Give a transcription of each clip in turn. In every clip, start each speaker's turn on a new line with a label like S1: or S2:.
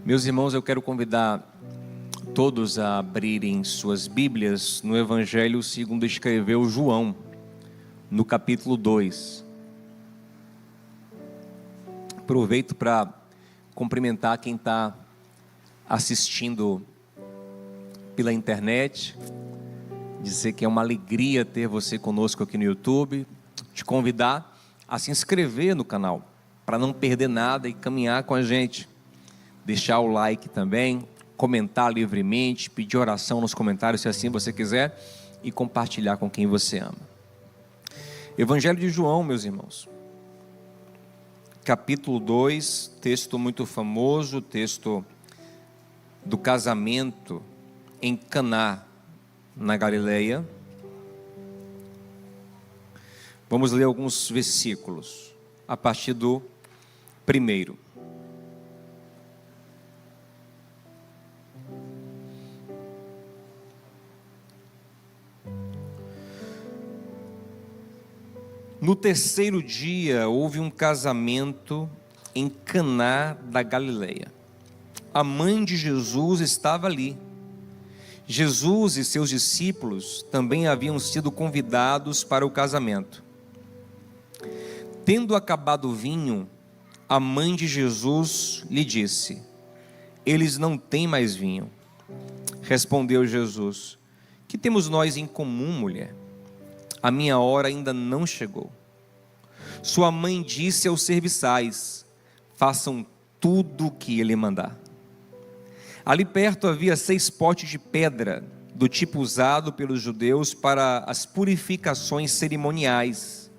S1: Meus irmãos, eu quero convidar todos a abrirem suas Bíblias no Evangelho segundo escreveu João, no capítulo 2. Aproveito para cumprimentar quem está assistindo pela internet, dizer que é uma alegria ter você conosco aqui no YouTube, te convidar a se inscrever no canal, para não perder nada e caminhar com a gente. Deixar o like também, comentar livremente, pedir oração nos comentários, se assim você quiser, e compartilhar com quem você ama. Evangelho de João, meus irmãos, capítulo 2, texto muito famoso, texto do casamento em Caná, na Galileia. Vamos ler alguns versículos, a partir do primeiro. No terceiro dia houve um casamento em Caná da Galileia. A mãe de Jesus estava ali. Jesus e seus discípulos também haviam sido convidados para o casamento. Tendo acabado o vinho, a mãe de Jesus lhe disse: eles não têm mais vinho. Respondeu Jesus: que temos nós em comum, mulher? A minha hora ainda não chegou. Sua mãe disse aos serviçais: façam tudo o que ele mandar. Ali perto havia 6 potes de pedra, do tipo usado pelos judeus para as purificações cerimoniais.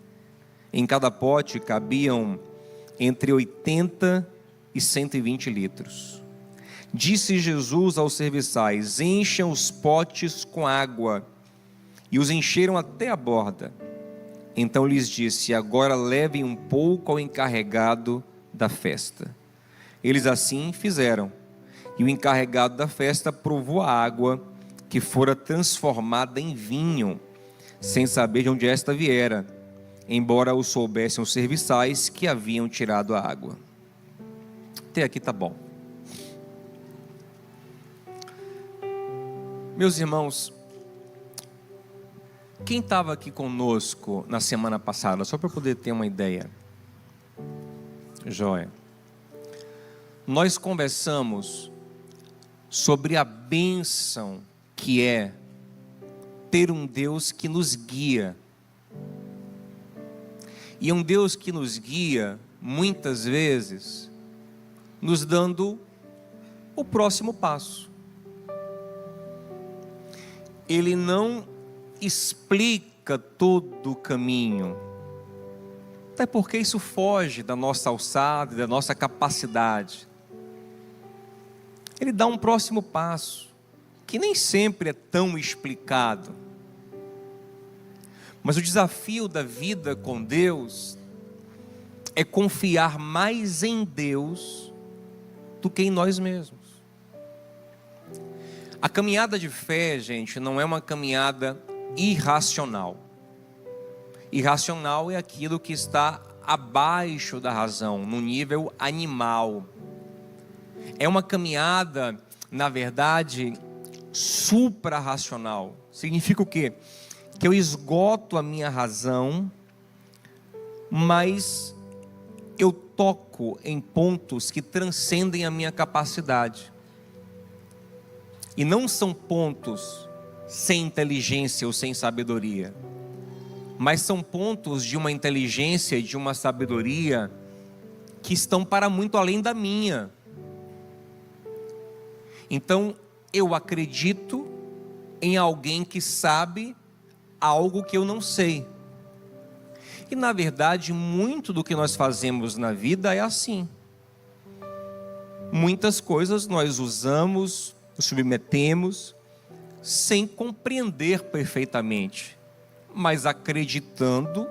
S1: Em cada pote cabiam entre 80 e 120 litros. Disse Jesus aos serviçais: encham os potes com água. E os encheram até a borda. Então lhes disse: agora levem um pouco ao encarregado da festa. Eles assim fizeram. E o encarregado da festa provou a água que fora transformada em vinho, sem saber de onde esta viera, embora o soubessem os serviçais que haviam tirado a água. Até aqui está bom. Meus irmãos, quem estava aqui conosco na semana passada, só para poder ter uma ideia? Joia. Nós conversamos sobre a bênção que é ter um Deus que nos guia. E um Deus que nos guia, muitas vezes, nos dando o próximo passo. Ele não explica todo o caminho, até porque isso foge da nossa alçada, da nossa capacidade. Ele dá um próximo passo, que nem sempre é tão explicado. Mas o desafio da vida com Deus é confiar mais em Deus do que em nós mesmos. A caminhada de fé, gente, não é uma caminhada irracional. Irracional é aquilo que está abaixo da razão, no nível animal. É uma caminhada, na verdade, supra-racional. Significa o quê? Que eu esgoto a minha razão, mas eu toco em pontos que transcendem a minha capacidade. E não são pontos sem inteligência ou sem sabedoria, mas são pontos de uma inteligência e de uma sabedoria que estão para muito além da minha. Então eu acredito em alguém que sabe algo que eu não sei. E na verdade muito do que nós fazemos na vida é assim. Muitas coisas nós usamos, nos submetemos, sem compreender perfeitamente, mas acreditando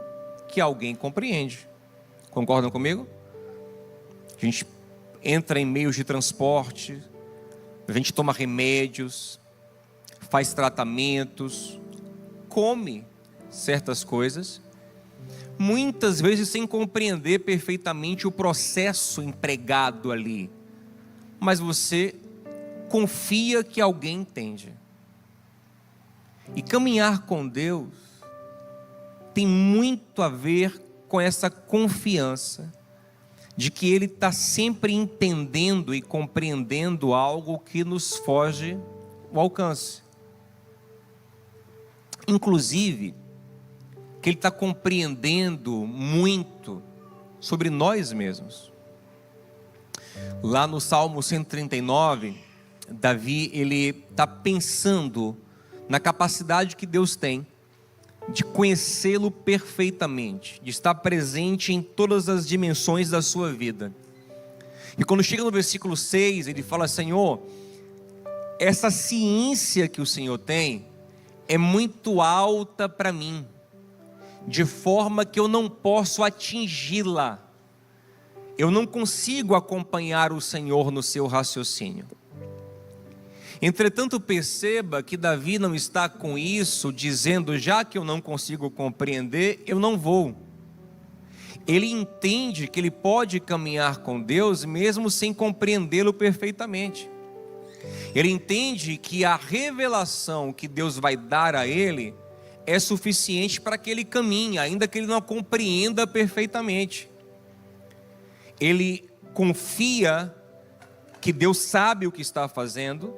S1: que alguém compreende. Concordam comigo? A gente entra em meios de transporte, a gente toma remédios, faz tratamentos, come certas coisas, muitas vezes sem compreender perfeitamente o processo empregado ali. mas você confia que alguém entende. E caminhar com Deus tem muito a ver com essa confiança de que Ele está sempre entendendo e compreendendo algo que nos foge ao alcance. Inclusive, que Ele está compreendendo muito sobre nós mesmos. Lá no Salmo 139, Davi, ele está pensando na capacidade que Deus tem de conhecê-lo perfeitamente, de estar presente em todas as dimensões da sua vida. E quando chega no versículo 6, ele fala: Senhor, essa ciência que o Senhor tem é muito alta para mim, de forma que eu não posso atingi-la. Eu não consigo acompanhar o Senhor no seu raciocínio. Entretanto, perceba que Davi não está com isso dizendo: já que eu não consigo compreender, eu não vou. Ele entende que ele pode caminhar com Deus mesmo sem compreendê-lo perfeitamente. Ele entende que a revelação que Deus vai dar a ele é suficiente para que ele caminhe, ainda que ele não a compreenda perfeitamente. Ele confia que Deus sabe o que está fazendo,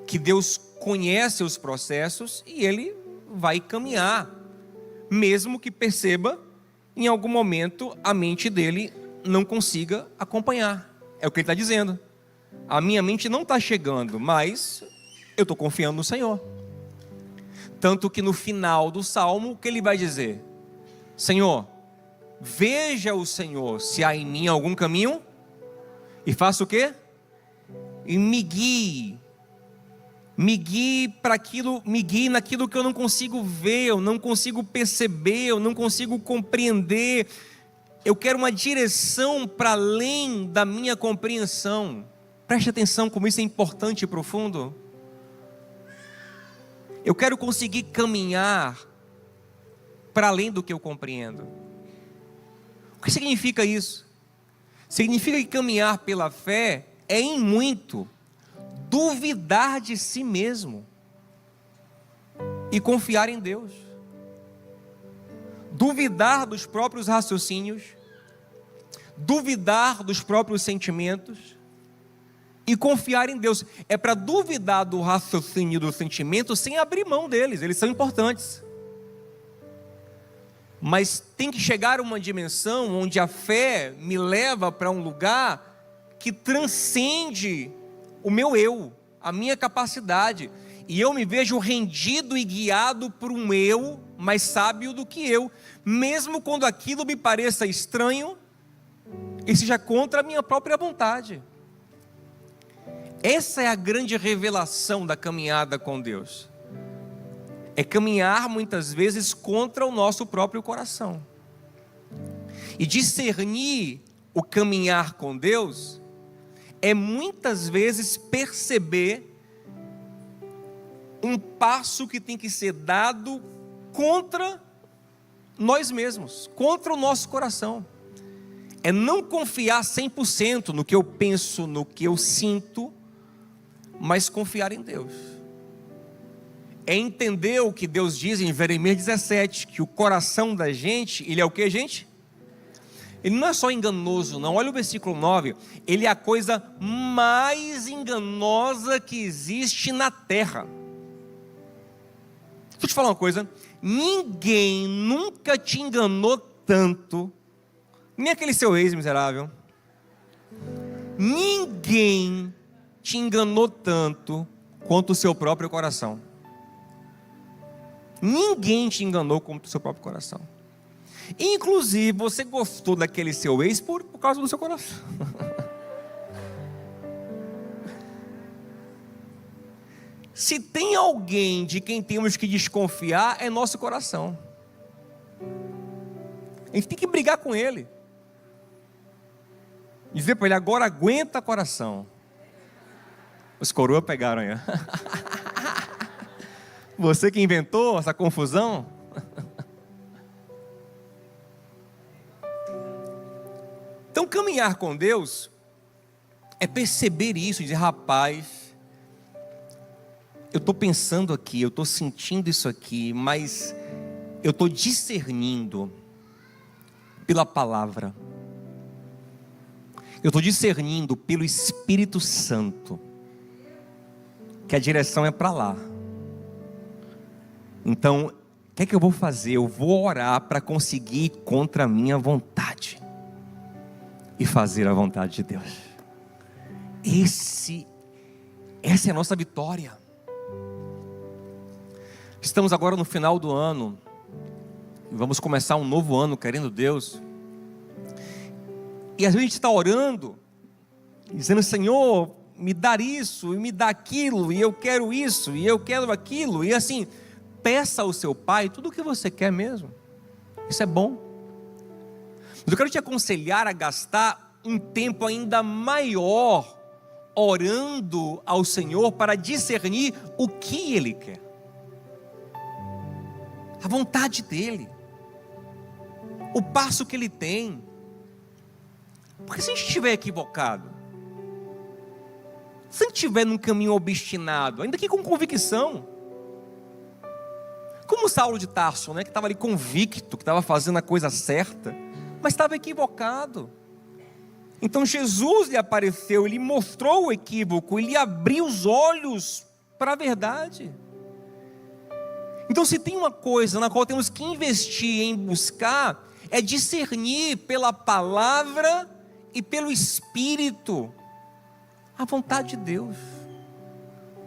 S1: que Deus conhece os processos, e ele vai caminhar, mesmo que perceba em algum momento a mente dele não consiga acompanhar. É o que ele está dizendo: a minha mente não está chegando, mas eu estou confiando no Senhor. Tanto que no final do Salmo, o que ele vai dizer? Senhor, veja o Senhor se há em mim algum caminho, e faça o quê? E me guie para aquilo, me guie naquilo que eu não consigo ver, eu não consigo perceber, eu não consigo compreender. Eu quero uma direção para além da minha compreensão. Preste atenção como isso é importante e profundo. Eu quero conseguir caminhar para além do que eu compreendo. O que significa isso? Significa que caminhar pela fé é em muito duvidar de si mesmo e confiar em Deus. Duvidar dos próprios raciocínios, duvidar dos próprios sentimentos e confiar em Deus. É para duvidar do raciocínio e do sentimento sem abrir mão deles, eles são importantes. Mas tem que chegar a uma dimensão onde a fé me leva para um lugar que transcende o meu eu, a minha capacidade, e eu me vejo rendido e guiado por um eu mais sábio do que eu, mesmo quando aquilo me pareça estranho e seja contra a minha própria vontade. Essa é a grande revelação da caminhada com Deus. É caminhar muitas vezes contra o nosso próprio coração. E discernir o caminhar com Deus é muitas vezes perceber um passo que tem que ser dado contra nós mesmos, contra o nosso coração. É não confiar 100% no que eu penso, no que eu sinto, mas confiar em Deus. É entender o que Deus diz em Jeremias 17, que o coração da gente, ele é o que, gente? Ele não é só enganoso, não. Olha o versículo 9. Ele é a coisa mais enganosa que existe na terra. Deixa eu te falar uma coisa. Ninguém nunca te enganou tanto, nem aquele seu ex miserável. Ninguém te enganou tanto quanto o seu próprio coração. Ninguém te enganou como o seu próprio coração. Inclusive, você gostou daquele seu ex por causa do seu coração. Se tem alguém de quem temos que desconfiar, é nosso coração. A gente tem que brigar com ele. Dizer para ele: agora aguenta coração. Os coroas pegaram aí. Você que inventou essa confusão. Então, caminhar com Deus é perceber isso e dizer: rapaz, eu estou pensando aqui, eu estou sentindo isso aqui, mas eu estou discernindo pela palavra, eu estou discernindo pelo Espírito Santo, que a direção é para lá. Então, o que é que eu vou fazer? Eu vou orar para conseguir ir contra a minha vontade e fazer a vontade de Deus. Essa é a nossa vitória. Estamos agora no final do ano, vamos começar um novo ano, querendo Deus. E às vezes a gente está orando, dizendo: Senhor, me dá isso, e me dá aquilo, e eu quero isso, e eu quero aquilo. E assim, peça ao seu Pai tudo o que você quer mesmo. Isso é bom. Mas eu quero te aconselhar a gastar um tempo ainda maior orando ao Senhor para discernir o que Ele quer, a vontade dEle, o passo que Ele tem. Porque se a gente estiver equivocado, se a gente estiver num caminho obstinado, ainda que com convicção, como Saulo de Tarso, que estava ali convicto, que estava fazendo a coisa certa, mas estava equivocado. Então Jesus lhe apareceu, ele mostrou o equívoco, ele abriu os olhos para a verdade. Então, se tem uma coisa na qual temos que investir em buscar, é discernir pela palavra e pelo Espírito a vontade de Deus,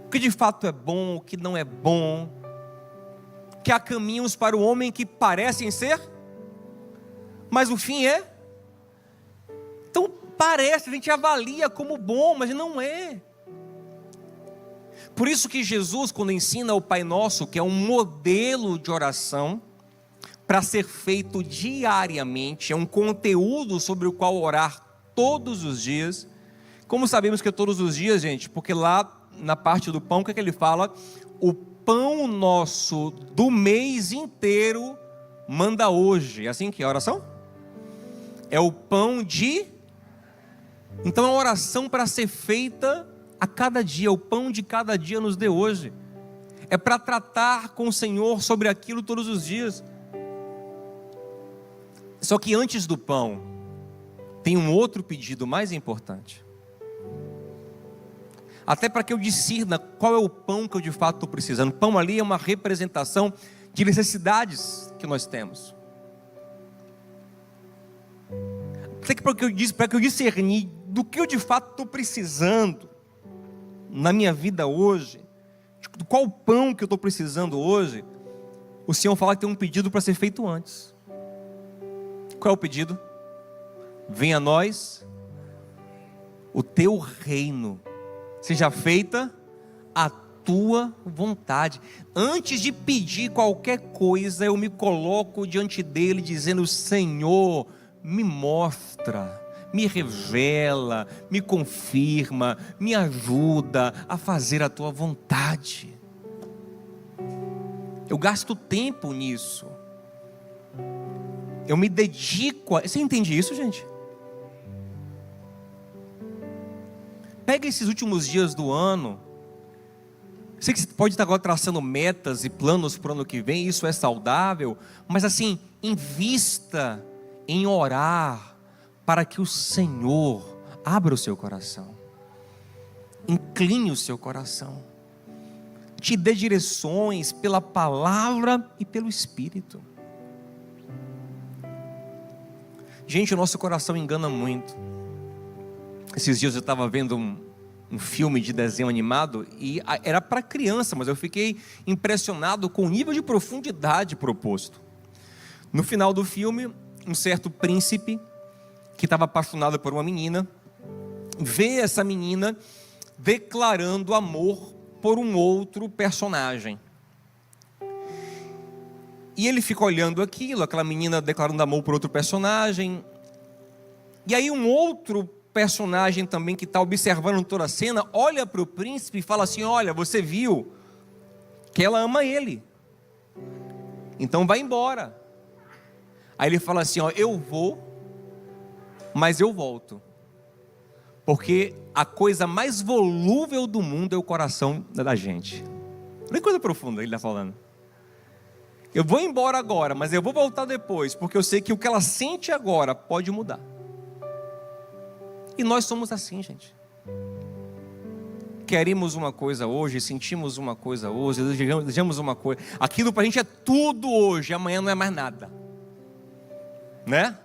S1: o que de fato é bom, o que não é bom, que há caminhos para o homem que parecem ser, mas o fim é. Então parece, a gente avalia como bom, mas não é. Por isso que Jesus, quando ensina o Pai Nosso, que é um modelo de oração para ser feito diariamente, é um conteúdo sobre o qual orar todos os dias. Como sabemos que é todos os dias, gente? Porque lá na parte do pão, o que é que ele fala? O pão nosso do mês inteiro manda hoje. É assim que é a oração? É o pão de... Então é uma oração para ser feita a cada dia. O pão de cada dia nos dê hoje. É para tratar com o Senhor sobre aquilo todos os dias. Só que antes do pão tem um outro pedido mais importante. Até para que eu discirna qual é o pão que eu de fato estou precisando. Pão ali é uma representação de necessidades que nós temos. Até que para que eu discernir do que eu de fato estou precisando na minha vida hoje, de qual o pão que eu estou precisando hoje, o Senhor fala que tem um pedido para ser feito antes. Qual é o pedido? Venha a nós o teu reino, seja feita a tua vontade. Antes de pedir qualquer coisa, eu me coloco diante dele dizendo: Senhor, me mostra, me revela, me confirma, me ajuda a fazer a tua vontade. Eu gasto tempo nisso. Eu me dedico a... Você entende isso, gente? Pega esses últimos dias do ano. Sei que você pode estar agora traçando metas e planos para o ano que vem. Isso é saudável. Mas assim, invista em orar para que o Senhor abra o seu coração, incline o seu coração, te dê direções pela palavra e pelo Espírito. Gente, o nosso coração engana muito. Esses dias eu estava vendo um filme de desenho animado e era para criança, mas eu fiquei impressionado com o nível de profundidade proposto. No final do filme, um certo príncipe que estava apaixonado por uma menina vê essa menina declarando amor por um outro personagem. E ele fica olhando aquilo, aquela menina declarando amor por outro personagem. E aí um outro personagem também que está observando toda a cena, olha para o príncipe e fala assim: olha, você viu que ela ama ele, então vai embora. Aí ele fala assim: ó, eu vou, mas eu volto, Porque a coisa mais volúvel do mundo é o coração da gente. Olha que coisa profunda ele está falando. Eu vou embora agora, mas eu vou voltar depois, porque eu sei que o que ela sente agora pode mudar. E nós somos assim, gente. Queremos uma coisa hoje, sentimos uma coisa hoje, desejamos uma coisa. Aquilo para a gente é tudo hoje, amanhã não é mais nada. Né?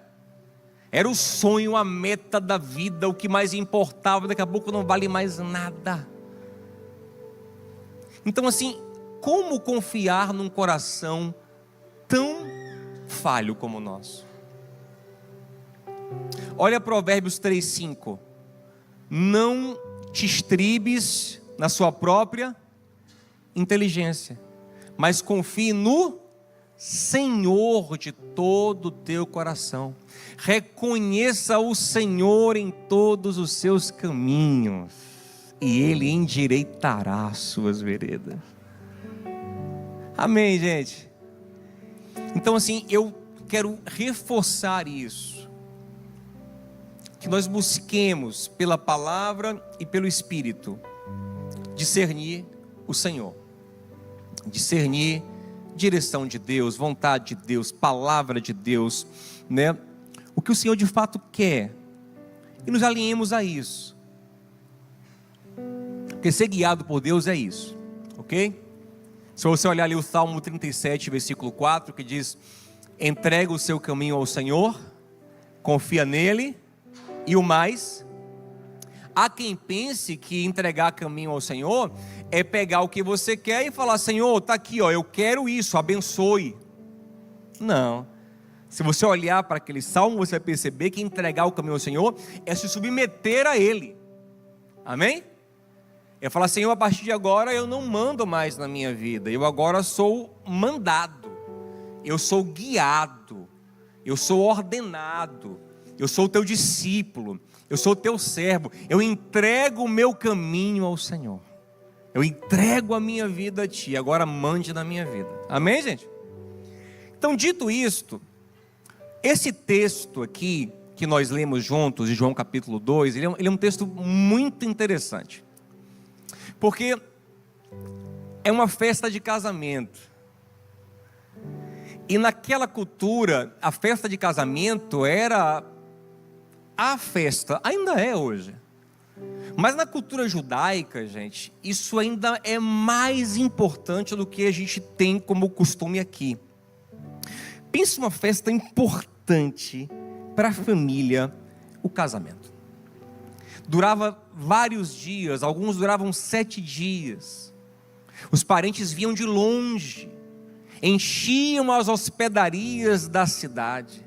S1: Era o sonho, a meta da vida, o que mais importava, daqui a pouco não vale mais nada. Então assim, como confiar num coração tão falho como o nosso? Olha Provérbios 3:5. Não te estribes na sua própria inteligência, mas confie no Senhor de todo o teu coração. Reconheça o Senhor em todos os seus caminhos, e Ele endireitará as suas veredas. Amém, gente? Então assim, eu quero reforçar isso, que nós busquemos pela palavra e pelo Espírito discernir o Senhor, discernir direção de Deus, vontade de Deus, palavra de Deus, né? O que o Senhor de fato quer, e nos alinhemos a isso, porque ser guiado por Deus é isso, ok? Se você olhar ali o Salmo 37, versículo 4, que diz: entrega o seu caminho ao Senhor, confia nele, e o mais. Há quem pense que entregar caminho ao Senhor é pegar o que você quer e falar: Senhor, está aqui, ó, eu quero isso, abençoe. Não. Se você olhar para aquele salmo, você vai perceber que entregar o caminho ao Senhor é se submeter a Ele. Amém? É falar: Senhor, a partir de agora eu não mando mais na minha vida, eu agora sou mandado, eu sou guiado, eu sou ordenado, eu sou o teu discípulo, eu sou o teu servo, eu entrego o meu caminho ao Senhor, eu entrego a minha vida a Ti, agora mande na minha vida. Amém, gente? Então, dito isto, esse texto aqui, que nós lemos juntos, de João capítulo 2, ele é um texto muito interessante, porque é uma festa de casamento, e naquela cultura, a festa de casamento era a festa, ainda é hoje, mas na cultura judaica, gente, isso ainda é mais importante do que a gente tem como costume aqui. Pense uma festa importante para a família, o casamento. Durava vários dias, alguns duravam 7 dias. Os parentes vinham de longe, enchiam as hospedarias da cidade.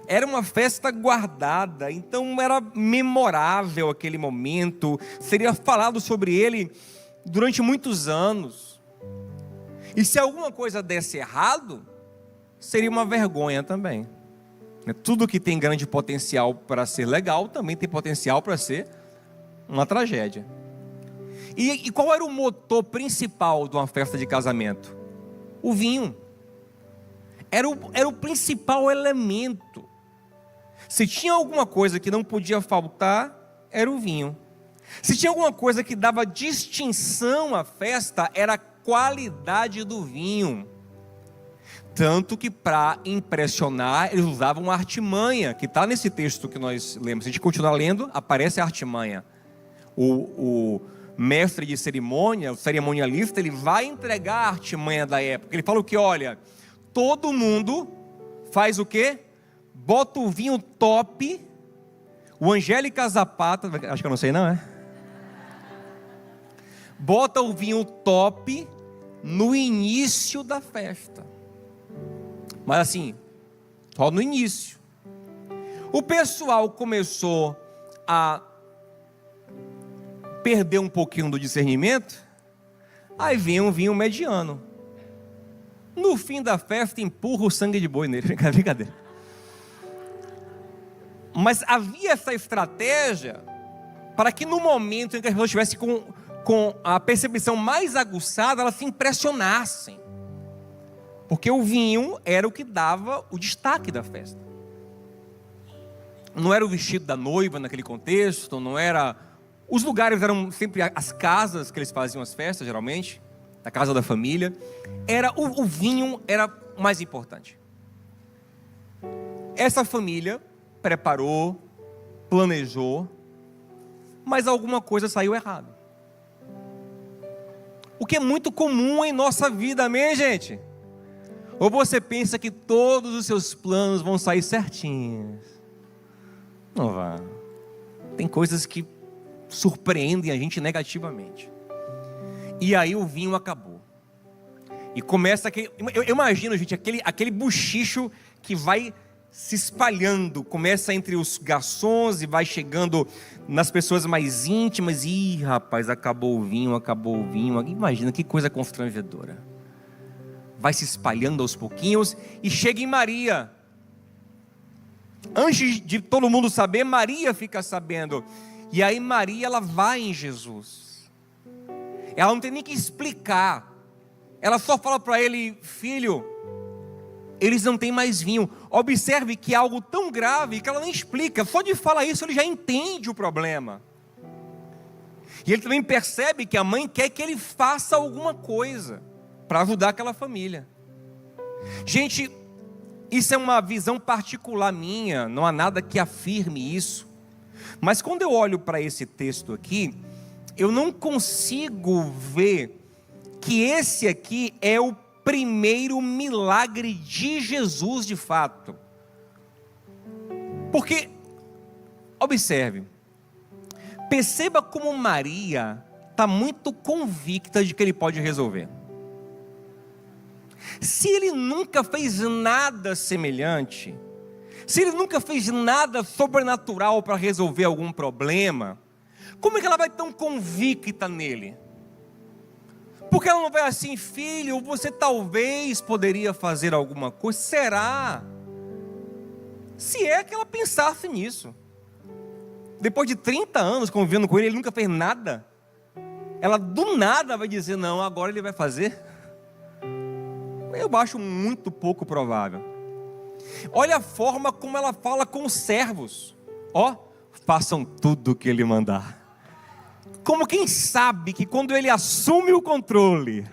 S1: Era uma festa guardada, então era memorável aquele momento, seria falado sobre ele durante muitos anos. E se alguma coisa desse errado, seria uma vergonha também. Tudo que tem grande potencial para ser legal, também tem potencial para ser uma tragédia. E qual era o motor principal de uma festa de casamento? O vinho. Era o principal elemento. Se tinha alguma coisa que não podia faltar, era o vinho. Se tinha alguma coisa que dava distinção à festa, era a qualidade do vinho. Tanto que para impressionar, eles usavam uma artimanha, que está nesse texto que nós lemos. Se a gente continuar lendo, aparece a artimanha. O mestre de cerimônia, o cerimonialista, ele vai entregar a artimanha da época. Ele fala o que? Olha, todo mundo faz o quê? Bota o vinho top, o Angélica Zapata, acho que eu não sei não, é? Bota o vinho top no início da festa. Mas assim, só no início. O pessoal começou a perder um pouquinho do discernimento, aí vem um vinho mediano. No fim da festa, empurra o sangue de boi nele. Brincadeira. Mas havia essa estratégia para que no momento em que as pessoas estivessem com a percepção mais aguçada, elas se impressionassem. Porque o vinho era o que dava o destaque da festa. não era o vestido da noiva naquele contexto, não era... Os lugares eram sempre as casas que eles faziam as festas, geralmente, na casa da família. O vinho era o mais importante. Essa família preparou, planejou, mas alguma coisa saiu errado. O que é muito comum em nossa vida, amém, gente? Ou você pensa que todos os seus planos vão sair certinhos? Não vai. Tem coisas que surpreendem a gente negativamente. E aí o vinho acabou. E começa aquele... Eu imagino, gente, aquele buchicho que vai se espalhando. Começa entre os garçons e vai chegando nas pessoas mais íntimas. Ih, rapaz, acabou o vinho, acabou o vinho. Imagina que coisa constrangedora. Vai se espalhando aos pouquinhos e chega em Maria. Antes de todo mundo saber, Maria fica sabendo. E aí Maria, ela vai em Jesus. Ela não tem nem que explicar. Ela só fala para ele: filho, eles não têm mais vinho. Observe que é algo tão grave que ela nem explica. Só de falar isso ele já entende o problema. E ele também percebe que a mãe quer que ele faça alguma coisa para ajudar aquela família. Gente, isso é uma visão particular minha, não há nada que afirme isso. Mas quando eu olho para esse texto aqui, eu não consigo ver que esse aqui é o primeiro milagre de Jesus de fato. Porque, observe, perceba como Maria está muito convicta de que ele pode resolver. Se ele nunca fez nada semelhante, se ele nunca fez nada sobrenatural para resolver algum problema, como é que ela vai tão convicta nele? Porque ela não vai assim: filho, você talvez poderia fazer alguma coisa. Será? Se é que ela pensasse nisso. Depois de 30 anos convivendo com ele nunca fez nada. Ela do nada vai dizer: não, agora ele vai fazer. Eu acho muito pouco provável. Olha a forma como ela fala com os servos. Façam tudo o que ele mandar. Como quem sabe que quando ele assume o controle...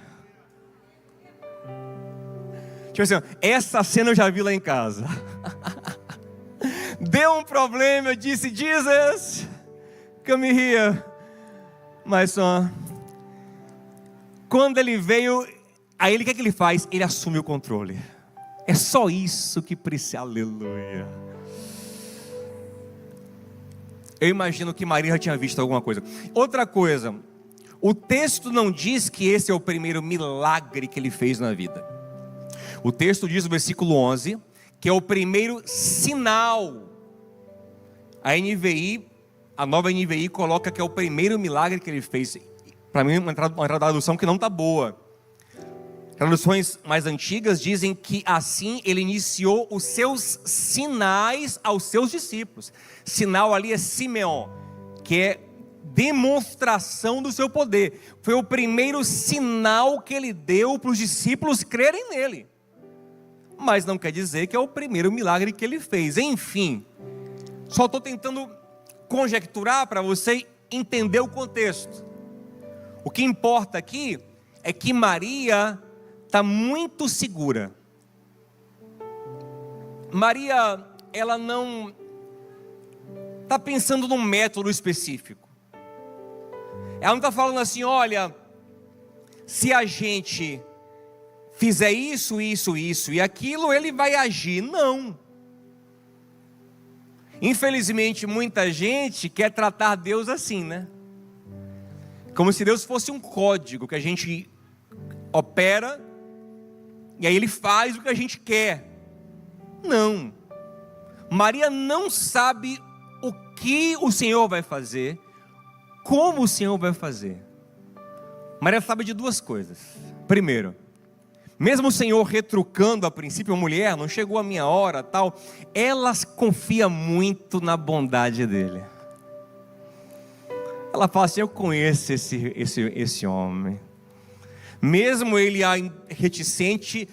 S1: Tipo assim, essa cena eu já vi lá em casa. Deu um problema, eu disse: Jesus, come here. Mas só... Quando ele veio... Aí ele, o que é que ele faz? Ele assume o controle. É só isso que precisa. Aleluia. Eu imagino que Maria já tinha visto alguma coisa. Outra coisa, o texto não diz que esse é o primeiro milagre que ele fez na vida. O texto diz no versículo 11 que é o primeiro sinal. A nova NVI coloca que é o primeiro milagre que ele fez. Para mim, uma tradução que não está boa. Traduções mais antigas dizem que assim ele iniciou os seus sinais aos seus discípulos. Sinal ali é Simeon, que é demonstração do seu poder. Foi o primeiro sinal que ele deu para os discípulos crerem nele. Mas não quer dizer que é o primeiro milagre que ele fez. Enfim, só estou tentando conjecturar para você entender o contexto. O que importa aqui é que Maria está muito segura. Maria, ela não está pensando num método específico. Ela não está falando assim: olha, se a gente fizer isso, isso, isso e aquilo, ele vai agir. Não. Infelizmente, muita gente quer tratar Deus assim, né? Como se Deus fosse um código que a gente opera e aí ele faz o que a gente quer. Não. Maria não sabe o que o Senhor vai fazer, como o Senhor vai fazer. Maria sabe de duas coisas. Primeiro, mesmo o Senhor retrucando a princípio a mulher, não chegou a minha hora, tal, ela confia muito na bondade dele. Ela fala assim: eu conheço esse homem. Mesmo ele reticente,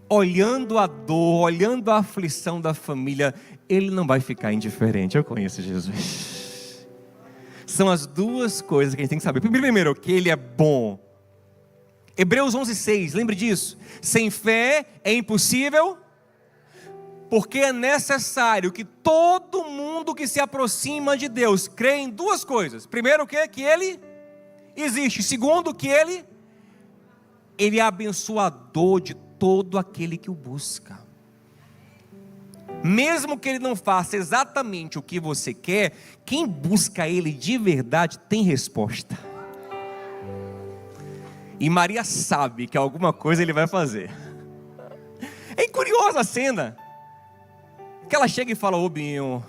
S1: olhando a dor, olhando a aflição da família, Ele não vai ficar indiferente. Eu conheço Jesus. São as duas coisas que a gente tem que saber. Primeiro, que Ele é bom. Hebreus 11:6, lembre disso. Sem fé é impossível, porque é necessário que todo mundo que se aproxima de Deus crê em duas coisas. Primeiro, o quê? Que Ele existe. Segundo, que Ele é abençoador de todo aquele que o busca. Mesmo que Ele não faça exatamente o que você quer, quem busca Ele de verdade tem resposta. E Maria sabe que alguma coisa Ele vai fazer. É curiosa a cena. Que ela chega e fala: ô vinho,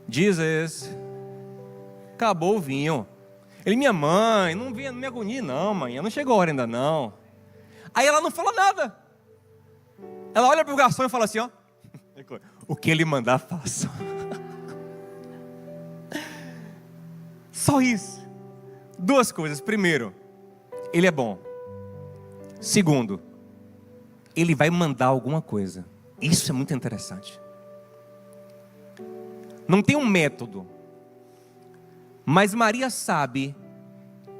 S1: Jesus, acabou o vinho. Ele: minha mãe, não me agonie não, mãe, não chegou a hora ainda não. Aí ela não fala nada. Ela olha para o garçom e fala assim: ó, o que ele mandar, faça. Só isso. Duas coisas. Primeiro, Ele é bom. Segundo, Ele vai mandar alguma coisa. Isso é muito interessante. Não tem um método, mas Maria sabe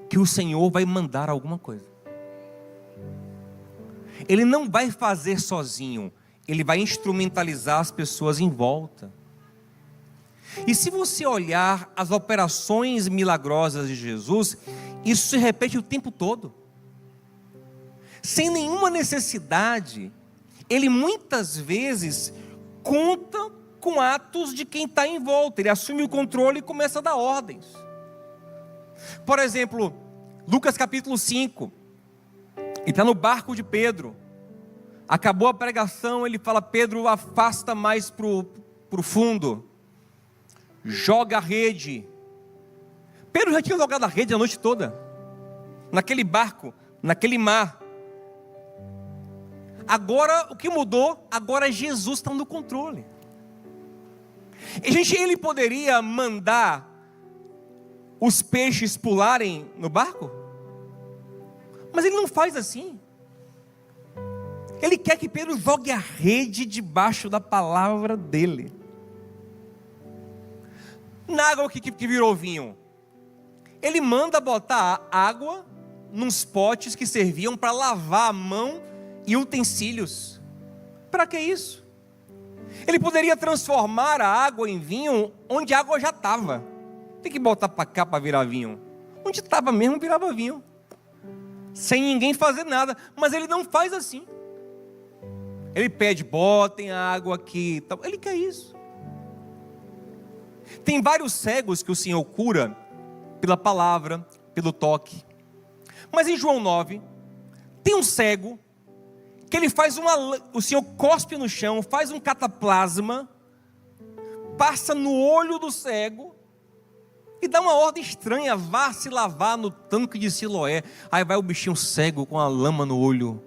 S1: que o Senhor vai mandar alguma coisa. Ele não vai fazer sozinho, Ele vai instrumentalizar as pessoas em volta. E se você olhar as operações milagrosas de Jesus, isso se repete o tempo todo. Sem nenhuma necessidade, Ele muitas vezes conta com atos de quem está em volta. Ele assume o controle e começa a dar ordens. Por exemplo, Lucas capítulo 5. Ele está no barco de Pedro. Acabou a pregação, ele fala: Pedro, afasta mais para o fundo. Joga a rede. Pedro já tinha jogado a rede a noite toda. Naquele barco, naquele mar. Agora, o que mudou? Agora Jesus está no controle. E, gente, Ele poderia mandar os peixes pularem no barco? Mas Ele não faz assim. Ele quer que Pedro jogue a rede debaixo da palavra dele. Na água que virou vinho, Ele manda botar água nos potes que serviam para lavar a mão e utensílios. Para que isso? Ele poderia transformar a água em vinho onde a água já estava. Tem que botar para cá para virar vinho. Onde estava mesmo virava vinho. Sem ninguém fazer nada. Mas Ele não faz assim. Ele pede: botem a água aqui. Ele quer isso. Tem vários cegos que o Senhor cura pela palavra, pelo toque. Mas em João 9, tem um cego que ele faz o Senhor cospe no chão, faz um cataplasma, passa no olho do cego e dá uma ordem estranha: vá se lavar no tanque de Siloé. Aí vai o bichinho cego com a lama no olho,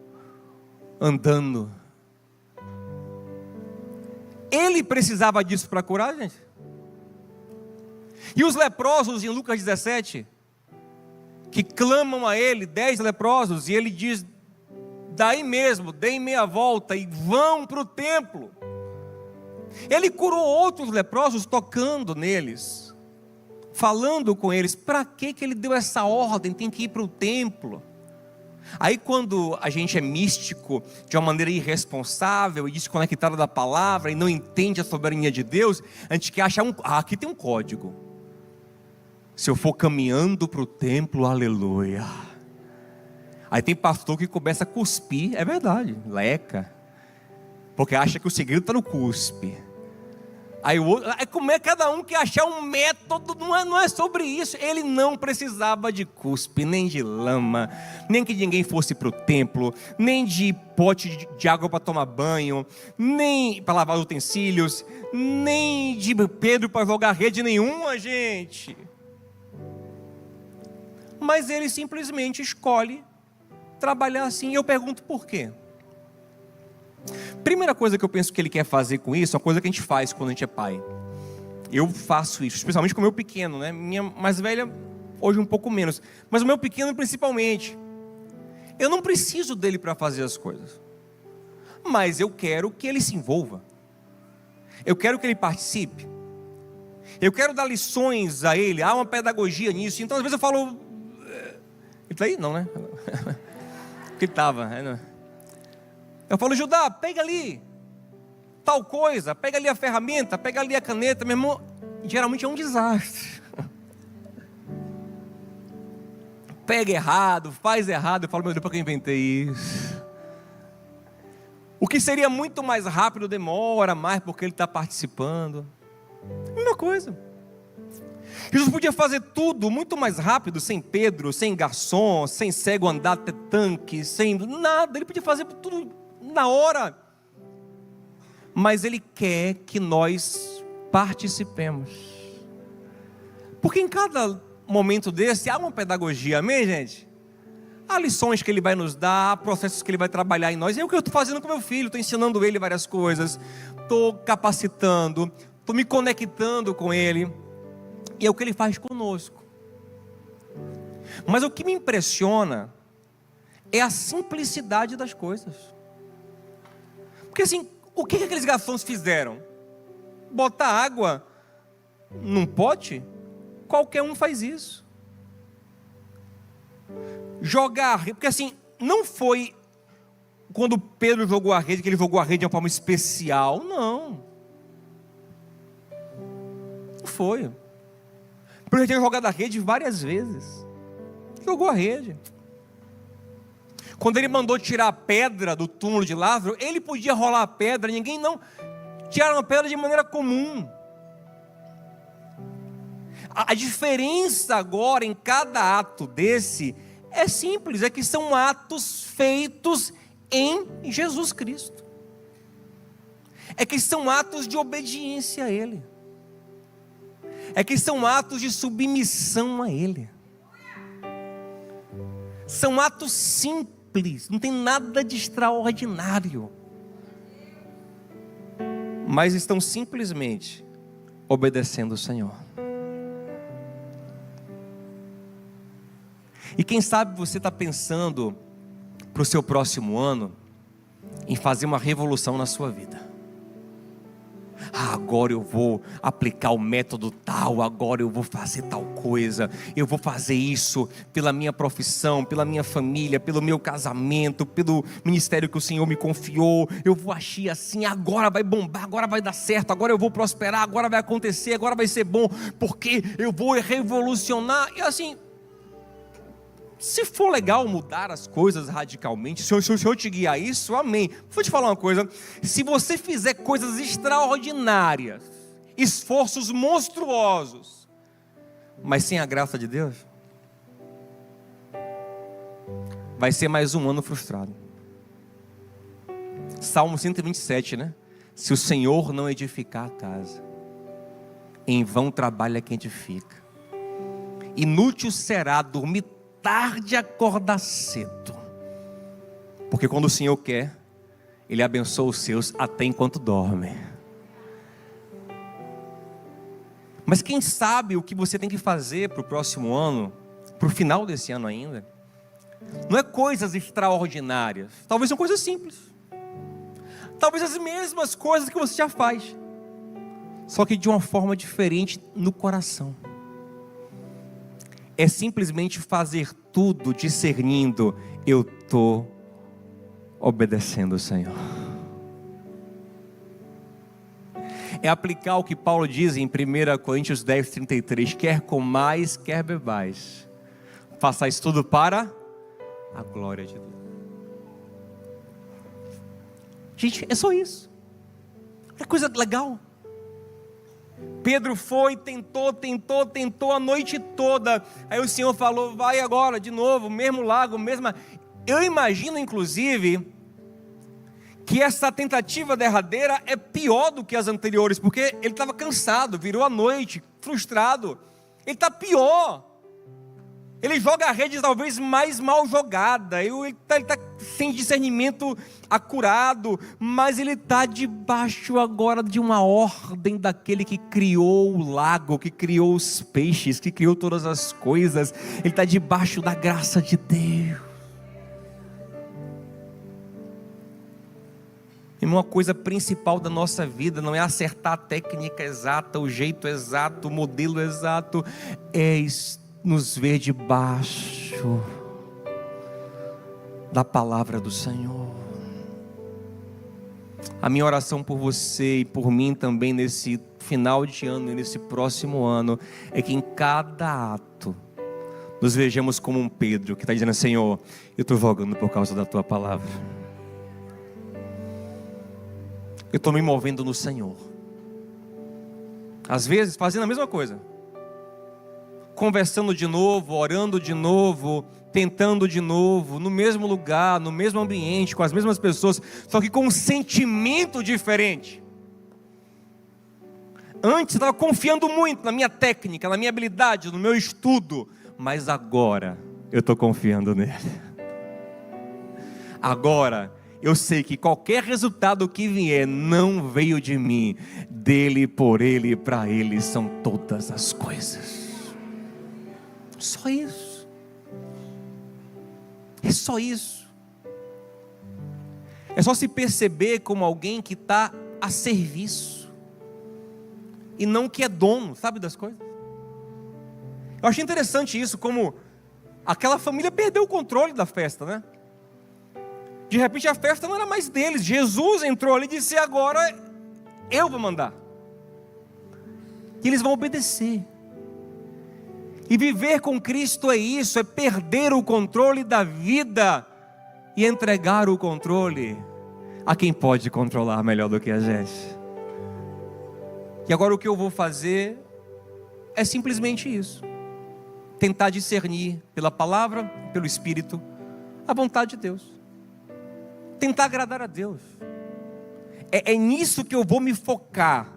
S1: andando. Ele precisava disso para curar, gente? E os leprosos em Lucas 17, que clamam a Ele, 10 leprosos, e Ele diz: daí mesmo, deem meia volta e vão para o templo. Ele curou outros leprosos tocando neles, falando com eles. Para que Ele deu essa ordem? Tem que ir para o templo. Aí quando a gente é místico de uma maneira irresponsável e desconectado da palavra e não entende a soberania de Deus, a gente quer achar aqui tem um código. Se eu for caminhando para o templo, aleluia. Aí tem pastor que começa a cuspir, é verdade, leca, porque acha que o segredo está no cuspe. Aí o outro, como é cada um que achar um método, não é sobre isso. Ele não precisava de cuspe, nem de lama, nem que ninguém fosse para o templo, nem de pote de água para tomar banho, nem para lavar utensílios, nem de Pedro para jogar rede nenhuma, gente. Mas ele simplesmente escolhe trabalhar assim. E eu pergunto por quê? Primeira coisa que eu penso que ele quer fazer com isso é uma coisa que a gente faz quando a gente é pai. Eu faço isso, especialmente com o meu pequeno, né? Minha mais velha, hoje um pouco menos. Mas o meu pequeno principalmente. Eu não preciso dele para fazer as coisas. Mas eu quero que ele se envolva. Eu quero que ele participe. Eu quero dar lições a ele. Há uma pedagogia nisso. Então às vezes eu falo... Ele está aí? Não, né? Porque ele estava. Eu falo, Judá, pega ali tal coisa, pega ali a ferramenta, pega ali a caneta. Meu irmão, geralmente é um desastre. Pega errado, faz errado. Eu falo, meu Deus, para que eu inventei isso? O que seria muito mais rápido demora mais porque ele está participando. Mesma coisa. Jesus podia fazer tudo muito mais rápido, sem Pedro, sem garçom, sem cego andar até tanque, sem nada. Ele podia fazer tudo na hora. Mas Ele quer que nós participemos. Porque em cada momento desse há uma pedagogia, amém, gente? Há lições que Ele vai nos dar, há processos que Ele vai trabalhar em nós. É o que eu estou fazendo com meu filho, estou ensinando ele várias coisas, estou capacitando, estou me conectando com ele. E é o que Ele faz conosco. Mas o que me impressiona é a simplicidade das coisas. Porque assim, o que aqueles garçons fizeram? Botar água num pote? Qualquer um faz isso. Jogar, porque assim, não foi quando Pedro jogou a rede, que ele jogou a rede de uma forma especial, não. Não foi. Porque ele tinha jogado a rede várias vezes. Jogou a rede. Quando ele mandou tirar a pedra do túmulo de Lázaro, ele podia rolar a pedra, ninguém não tiraram a pedra de maneira comum. A diferença agora em cada ato desse é simples, é que são atos feitos em Jesus Cristo. É que são atos de obediência a Ele. É que são atos de submissão a Ele. São atos simples, não tem nada de extraordinário. Mas estão simplesmente obedecendo o Senhor. E quem sabe você está pensando para o seu próximo ano em fazer uma revolução na sua vida. Agora eu vou aplicar o método tal, agora eu vou fazer tal coisa, eu vou fazer isso pela minha profissão, pela minha família, pelo meu casamento, pelo ministério que o Senhor me confiou, eu vou agir assim, agora vai bombar, agora vai dar certo, agora eu vou prosperar, agora vai acontecer, agora vai ser bom, porque eu vou revolucionar. E assim, se for legal mudar as coisas radicalmente, se o Senhor te guiar isso, amém. Vou te falar uma coisa, se você fizer coisas extraordinárias, esforços monstruosos, mas sem a graça de Deus, vai ser mais um ano frustrado. Salmo 127, né? Se o Senhor não edificar a casa, em vão trabalha quem edifica. Inútil será dormir tarde e acordar cedo. Porque quando o Senhor quer, Ele abençoa os seus até enquanto dormem. Mas quem sabe o que você tem que fazer para o próximo ano, para o final desse ano ainda, não é coisas extraordinárias. Talvez são coisas simples. Talvez as mesmas coisas que você já faz, só que de uma forma diferente no coração. É simplesmente fazer tudo discernindo, eu estou obedecendo o Senhor. É aplicar o que Paulo diz em 1 Coríntios 10, 33, quer comais, quer bebais, façais tudo para a glória de Deus. Gente, é só isso. É coisa legal. Pedro foi, tentou a noite toda. Aí o Senhor falou, vai agora de novo, mesmo lago, mesma. Eu imagino inclusive que essa tentativa derradeira é pior do que as anteriores, porque ele estava cansado, virou a noite, frustrado. Ele está pior. Ele joga a rede talvez mais mal jogada. Ele está sem discernimento acurado. Mas ele está debaixo agora de uma ordem daquele que criou o lago, que criou os peixes, que criou todas as coisas. Ele está debaixo da graça de Deus. Uma coisa principal da nossa vida não é acertar a técnica exata, o jeito exato, o modelo exato, é nos ver debaixo da palavra do Senhor. A minha oração por você e por mim também nesse final de ano e nesse próximo ano é que em cada ato nos vejamos como um Pedro que está dizendo: Senhor, eu estou rogando por causa da tua palavra, eu estou me movendo no Senhor, às vezes fazendo a mesma coisa, conversando de novo, orando de novo, tentando de novo, no mesmo lugar, no mesmo ambiente, com as mesmas pessoas, só que com um sentimento diferente. Antes eu estava confiando muito na minha técnica, na minha habilidade, no meu estudo, mas agora eu estou confiando nele. Agora eu sei que qualquer resultado que vier não veio de mim, dele, por ele e para ele são todas as coisas. Só isso. É só isso. É só se perceber como alguém que está a serviço e não que é dono, sabe, das coisas. Eu achei interessante isso, como aquela família perdeu o controle da festa, né? De repente a festa não era mais deles. Jesus entrou ali e disse: agora eu vou mandar. E eles vão obedecer. E viver com Cristo é isso, é perder o controle da vida e entregar o controle a quem pode controlar melhor do que a gente. E agora o que eu vou fazer é simplesmente isso: tentar discernir pela palavra, pelo Espírito, a vontade de Deus. Tentar agradar a Deus. É nisso que eu vou me focar.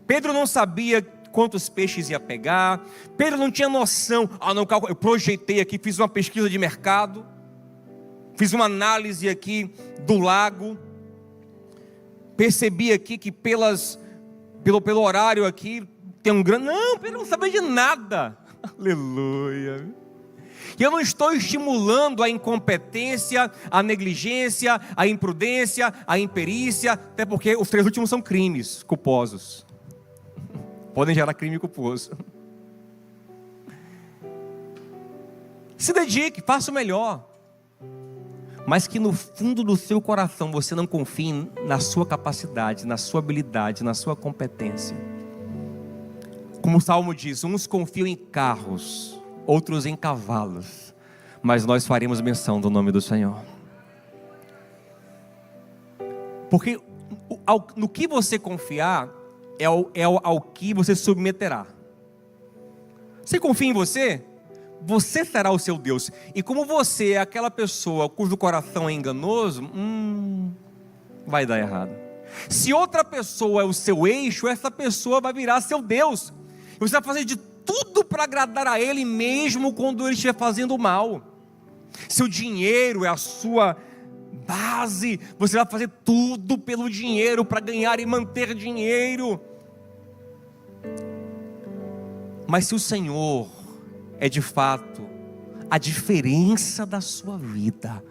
S1: Pedro não sabia quantos peixes ia pegar. Pedro não tinha noção. Não, eu projetei aqui, fiz uma pesquisa de mercado, fiz uma análise aqui do lago, percebi aqui que pelo horário aqui tem um grande... Não, Pedro não sabia de nada. Aleluia. E eu não estou estimulando a incompetência, a negligência, a imprudência, a imperícia, até porque os 3 últimos são crimes culposos. Podem gerar crime culposo. Se dedique, faça o melhor. Mas que no fundo do seu coração você não confie na sua capacidade, na sua habilidade, na sua competência. Como o Salmo diz: uns confiam em carros, outros em cavalos, mas nós faremos menção do nome do Senhor. Porque no que você confiar ao que você submeterá. Você confia em você? Você será o seu Deus. E como você é aquela pessoa cujo coração é enganoso, vai dar errado. Se outra pessoa é o seu eixo, essa pessoa vai virar seu Deus. E você vai fazer de tudo para agradar a ele, mesmo quando ele estiver fazendo mal. Seu dinheiro é a sua base, você vai fazer tudo pelo dinheiro, para ganhar e manter dinheiro. Mas se o Senhor é de fato a diferença da sua vida,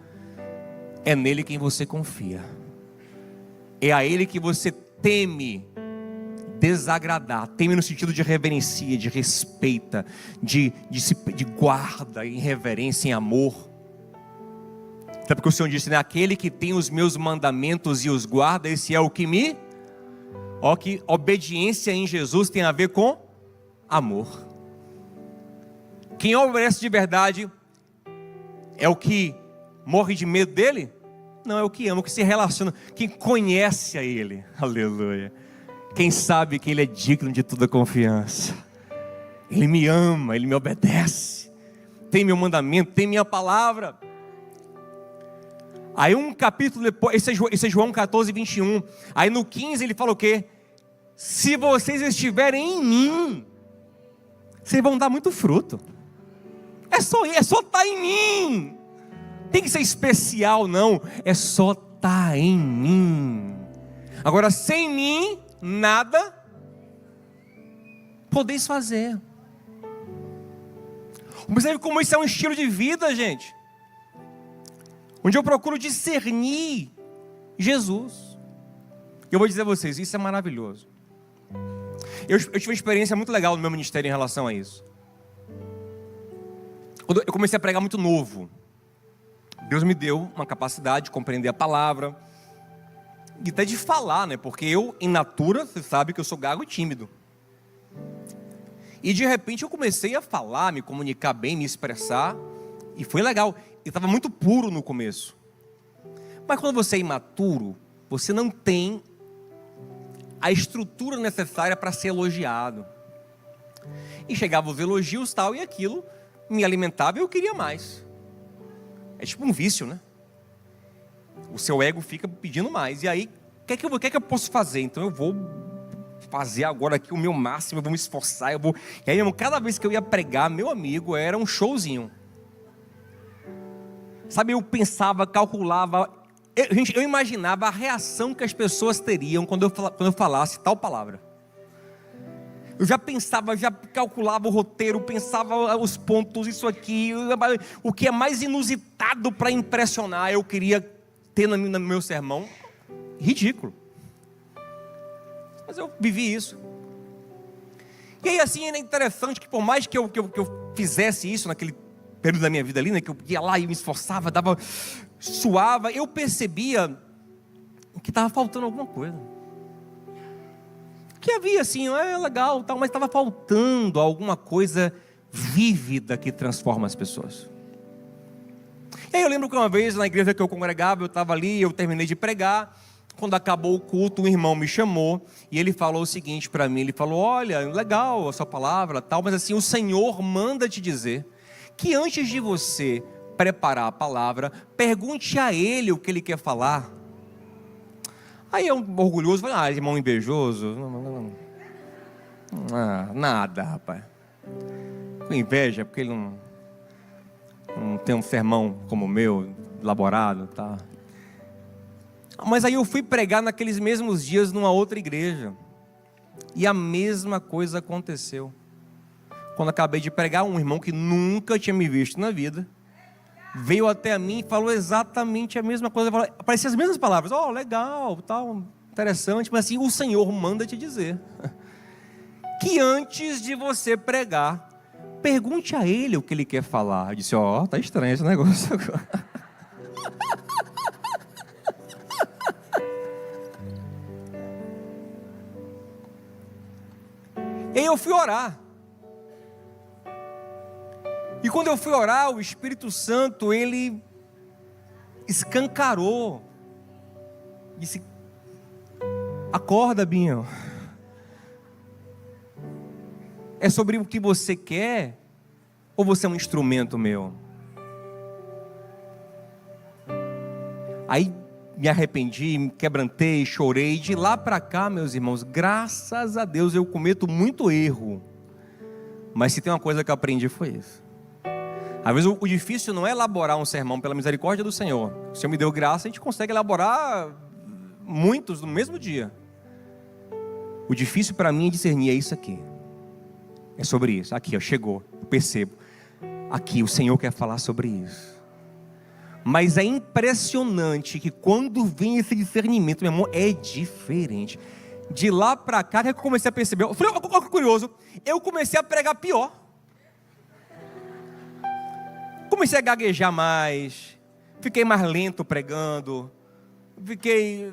S1: é nele quem você confia, é a ele que você teme desagradar. Teme no sentido de reverencia, de respeita, de guarda, em reverência, em amor. Até porque o Senhor disse, né? Aquele que tem os meus mandamentos e os guarda, esse é o que me... Ó, que obediência em Jesus tem a ver com amor. Quem obedece de verdade é o que morre de medo dele? Não, é o que ama, o que se relaciona, quem conhece a ele. Aleluia. Quem sabe que ele é digno de toda confiança. Ele me ama, ele me obedece, tem meu mandamento, tem minha palavra. Aí um capítulo depois, esse é João 14, 21. Aí no 15 ele fala o quê? Se vocês estiverem em mim, vocês vão dar muito fruto. É só estar em mim. Tem que ser especial, não. É só estar em mim. Agora, sem mim, nada podeis fazer. Observe como isso é um estilo de vida, gente. Onde eu procuro discernir Jesus. E eu vou dizer a vocês, isso é maravilhoso. Eu tive uma experiência muito legal no meu ministério em relação a isso. Quando eu comecei a pregar muito novo, Deus me deu uma capacidade de compreender a palavra e até de falar, né? Porque eu, em natura, você sabe que eu sou gago e tímido. E de repente eu comecei a falar, me comunicar bem, me expressar, e foi legal. Eu estava muito puro no começo. Mas quando você é imaturo, você não tem a estrutura necessária para ser elogiado. E chegavam os elogios tal, e aquilo me alimentava e eu queria mais. É tipo um vício, né? O seu ego fica pedindo mais. E aí, o que é que eu posso fazer? Então eu vou fazer agora aqui o meu máximo, eu vou me esforçar, eu vou... E aí, irmão, cada vez que eu ia pregar, meu amigo, era um showzinho. Sabe, eu pensava, calculava, eu imaginava a reação que as pessoas teriam quando eu falasse tal palavra. Eu já pensava, já calculava o roteiro, pensava os pontos, isso aqui, o que é mais inusitado para impressionar, eu queria ter no meu sermão. Ridículo. Mas eu vivi isso. E aí assim, era interessante que por mais que eu fizesse isso naquele período da minha vida ali, né, que eu ia lá e me esforçava, suava, eu percebia que estava faltando alguma coisa. Que havia assim, é legal, tal, mas estava faltando alguma coisa vívida que transforma as pessoas. E aí eu lembro que uma vez na igreja que eu congregava, eu estava ali, eu terminei de pregar. Quando acabou o culto, um irmão me chamou e ele falou o seguinte para mim, ele falou: olha, legal a sua palavra, tal, mas assim, o Senhor manda te dizer que antes de você preparar a palavra, pergunte a Ele o que Ele quer falar. Aí eu, orgulhoso, falei: irmão invejoso, nada, rapaz, com inveja, porque ele não tem um sermão como o meu, elaborado, tá? Mas aí eu fui pregar naqueles mesmos dias numa outra igreja. E a mesma coisa aconteceu. Quando acabei de pregar, um irmão que nunca tinha me visto na vida veio até a mim e falou exatamente a mesma coisa. Parecia as mesmas palavras. Legal, tal, interessante. Mas assim, o Senhor manda te dizer que antes de você pregar, pergunte a Ele o que Ele quer falar. Eu disse: tá estranho esse negócio agora. E aí eu fui orar. E quando eu fui orar, o Espírito Santo, ele escancarou. Disse: acorda, Binho. É sobre o que você quer? Ou você é um instrumento meu? Aí me arrependi, me quebrantei, chorei. De lá para cá, meus irmãos, graças a Deus eu cometo muito erro. Mas se tem uma coisa que eu aprendi foi isso. Às vezes o difícil não é elaborar um sermão pela misericórdia do Senhor. O Senhor me deu graça, a gente consegue elaborar muitos no mesmo dia. O difícil para mim é discernir: é isso aqui. É sobre isso. Aqui, chegou, eu percebo. Aqui, o Senhor quer falar sobre isso. Mas é impressionante que quando vem esse discernimento, meu irmão, é diferente. De lá para cá, que eu comecei a perceber. Eu falei: olha que curioso, eu comecei a pregar pior. Comecei a gaguejar mais, fiquei mais lento pregando,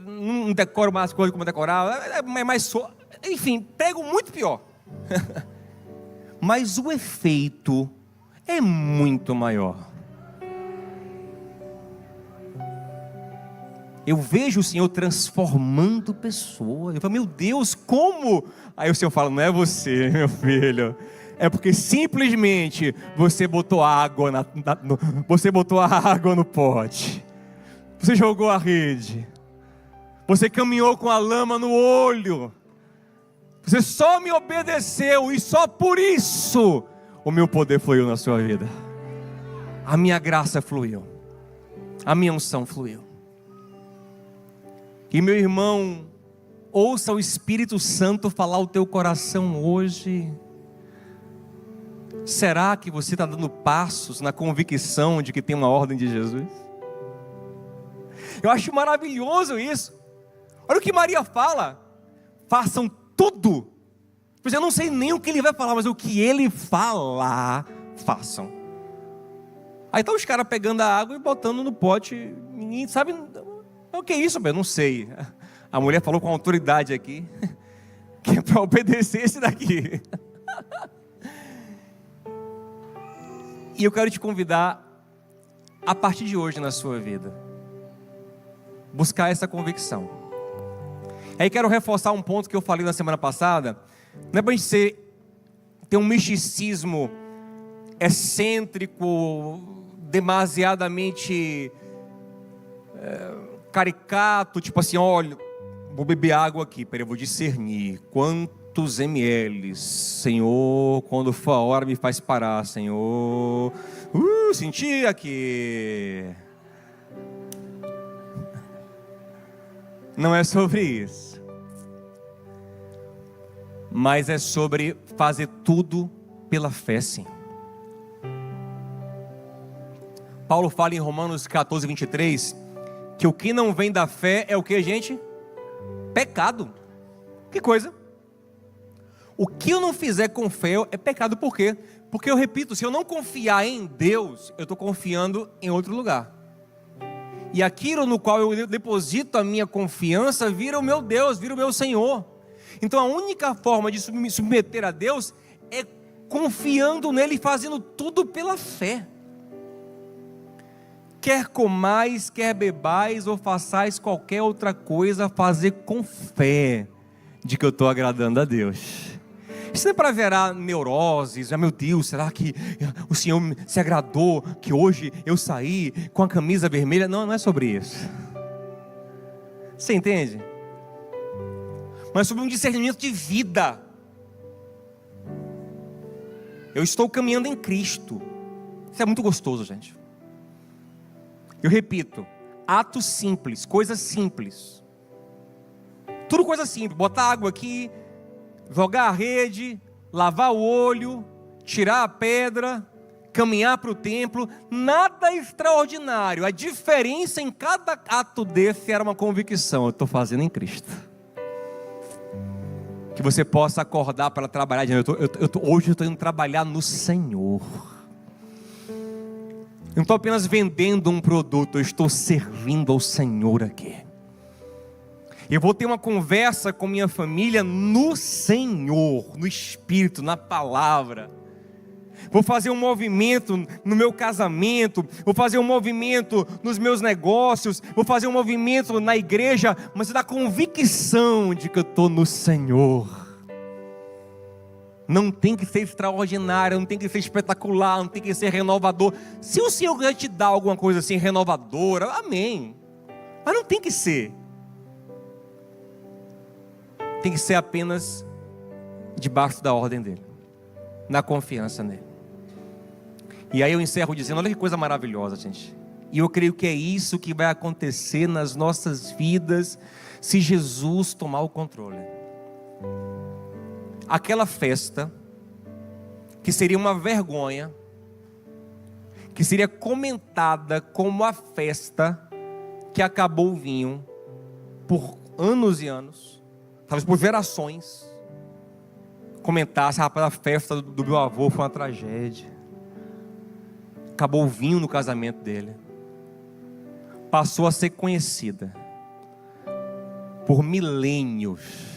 S1: não decoro mais as coisas como eu decorava, enfim, prego muito pior. Mas o efeito é muito maior. Eu vejo o Senhor transformando pessoas. Eu falo: meu Deus, como? Aí o Senhor fala: não é você, meu filho. É porque simplesmente você botou água você botou a água no pote. Você jogou a rede. Você caminhou com a lama no olho. Você só me obedeceu e só por isso o meu poder fluiu na sua vida. A minha graça fluiu. A minha unção fluiu. E meu irmão, ouça o Espírito Santo falar o teu coração hoje. Será que você está dando passos na convicção de que tem uma ordem de Jesus? Eu acho maravilhoso isso. Olha o que Maria fala: façam tudo. Pois eu não sei nem o que ele vai falar, mas o que ele falar, façam. Aí tá os caras pegando a água e botando no pote. Ninguém sabe o que é isso, eu não sei. A mulher falou com autoridade aqui, que é para obedecer esse daqui. E eu quero te convidar, a partir de hoje na sua vida, buscar essa convicção. Aí quero reforçar um ponto que eu falei na semana passada. Não é para a gente ter um misticismo excêntrico, demasiadamente caricato, tipo assim, olha, vou beber água aqui, peraí, eu vou discernir quantos ml, Senhor, quando for a hora me faz parar, Senhor, senti aqui. Não é sobre isso, mas é sobre fazer tudo pela fé, sim. Paulo fala em Romanos 14, 23, que o que não vem da fé é o que, gente? Pecado. Que coisa. O que eu não fizer com fé é pecado. Por quê? Porque eu repito, se eu não confiar em Deus, eu estou confiando em outro lugar. E aquilo no qual eu deposito a minha confiança vira o meu Deus, vira o meu Senhor. Então a única forma de me submeter a Deus é confiando nele e fazendo tudo pela fé. Quer comais, quer bebais ou façais qualquer outra coisa, fazer com fé de que eu estou agradando a Deus. Isso não é para gerar neuroses, meu Deus, será que o Senhor se agradou que hoje eu saí com a camisa vermelha? Não, não é sobre isso. Você entende? Mas é sobre um discernimento de vida. Eu estou caminhando em Cristo. Isso é muito gostoso, gente. Eu repito, atos simples, coisas simples. Tudo coisa simples, botar água aqui, jogar a rede, lavar o olho, tirar a pedra, caminhar para o templo, nada extraordinário. A diferença em cada ato desse era uma convicção: eu estou fazendo em Cristo. Que você possa acordar para trabalhar, hoje eu estou indo trabalhar no Senhor. Eu não estou apenas vendendo um produto, eu estou servindo ao Senhor aqui. Eu vou ter uma conversa com minha família no Senhor, no Espírito, na palavra. Vou fazer um movimento no meu casamento, vou fazer um movimento nos meus negócios, vou fazer um movimento na igreja, mas da convicção de que eu estou no Senhor. Não tem que ser extraordinário, não tem que ser espetacular, não tem que ser renovador. Se o Senhor quiser te dar alguma coisa assim renovadora, amém. Mas não tem que ser. Tem que ser apenas debaixo da ordem dele, na confiança nele. E aí eu encerro dizendo, olha que coisa maravilhosa, gente. E eu creio que é isso que vai acontecer nas nossas vidas, se Jesus tomar o controle. Aquela festa, que seria uma vergonha, que seria comentada como a festa que acabou o vinho por anos e anos, talvez por gerações, comentasse, rapaz, a festa do meu avô foi uma tragédia, acabou o vinho no casamento dele, passou a ser conhecida por milênios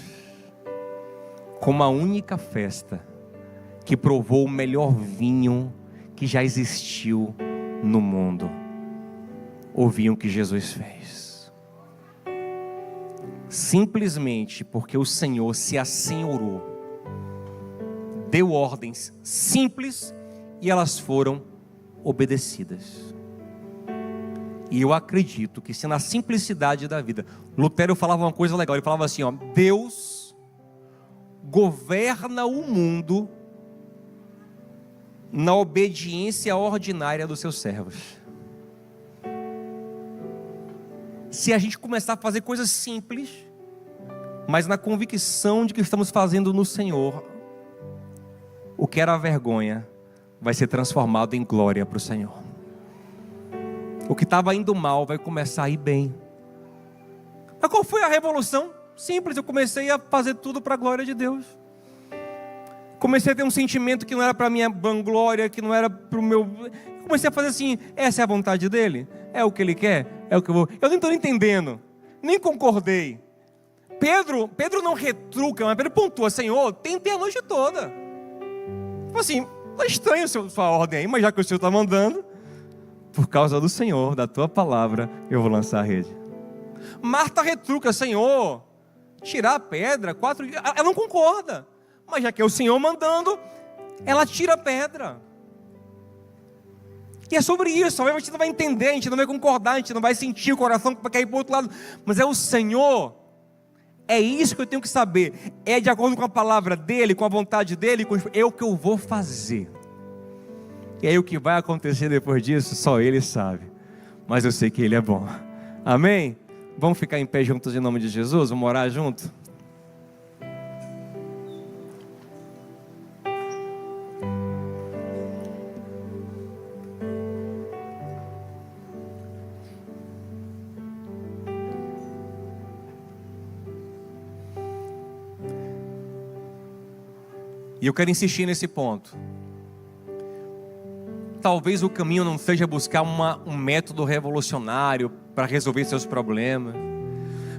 S1: como a única festa que provou o melhor vinho que já existiu no mundo, o vinho que Jesus fez. Simplesmente porque o Senhor se assenhorou, deu ordens simples e elas foram obedecidas. E eu acredito que se na simplicidade da vida, Lutero falava uma coisa legal, ele falava assim, ó, Deus governa o mundo na obediência ordinária dos seus servos. Se a gente começar a fazer coisas simples, mas na convicção de que estamos fazendo no Senhor, o que era vergonha vai ser transformado em glória para o Senhor. O que estava indo mal vai começar a ir bem, Mas qual foi a revolução? Simples, eu comecei a fazer tudo para a glória de Deus. Comecei a ter um sentimento que não era para minha vanglória, que não era para o meu... Comecei a fazer assim, essa é a vontade dele? É o que ele quer? É o que eu vou... Eu nem estou entendendo, nem concordei. Pedro não retruca, mas Pedro pontua, Senhor, tentei a noite toda. Tipo assim, tá estranho a sua ordem aí, mas já que o Senhor está mandando, por causa do Senhor, da tua palavra, eu vou lançar a rede. Marta retruca, Senhor, tirar a pedra, 4 dias, ela não concorda. Mas já que é o Senhor mandando, ela tira a pedra. E é sobre isso, a gente não vai entender, a gente não vai concordar, a gente não vai sentir o coração para cair para o outro lado. Mas é o Senhor, é isso que eu tenho que saber. É de acordo com a palavra dEle, com a vontade dEle, é o que eu vou fazer. E aí o que vai acontecer depois disso, só Ele sabe. Mas eu sei que Ele é bom. Amém? Vamos ficar em pé juntos em nome de Jesus? Vamos orar junto? E eu quero insistir nesse ponto. Talvez o caminho não seja buscar um método revolucionário para resolver seus problemas.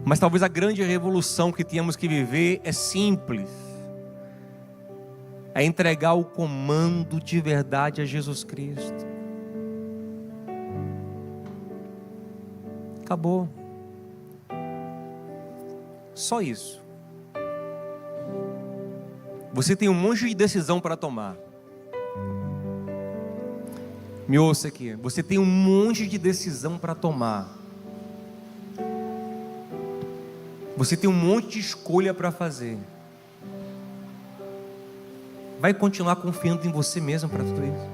S1: Mas talvez a grande revolução que temos que viver é simples. É entregar o comando de verdade a Jesus Cristo. Acabou. Só isso. Você tem um monte de decisão para tomar. Me ouça aqui. Você tem um monte de decisão para tomar. Você tem um monte de escolha para fazer. Vai continuar confiando em você mesmo para tudo isso?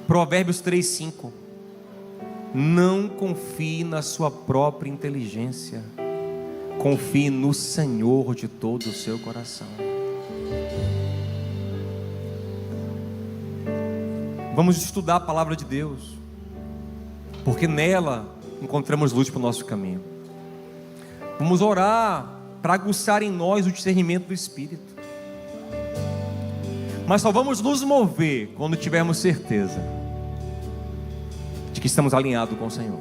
S1: Provérbios 3:5. Não confie na sua própria inteligência. Confie no Senhor de todo o seu coração. Vamos estudar a palavra de Deus, porque nela encontramos luz para o nosso caminho. Vamos orar para aguçar em nós o discernimento do Espírito. Mas só vamos nos mover quando tivermos certeza de que estamos alinhados com o Senhor,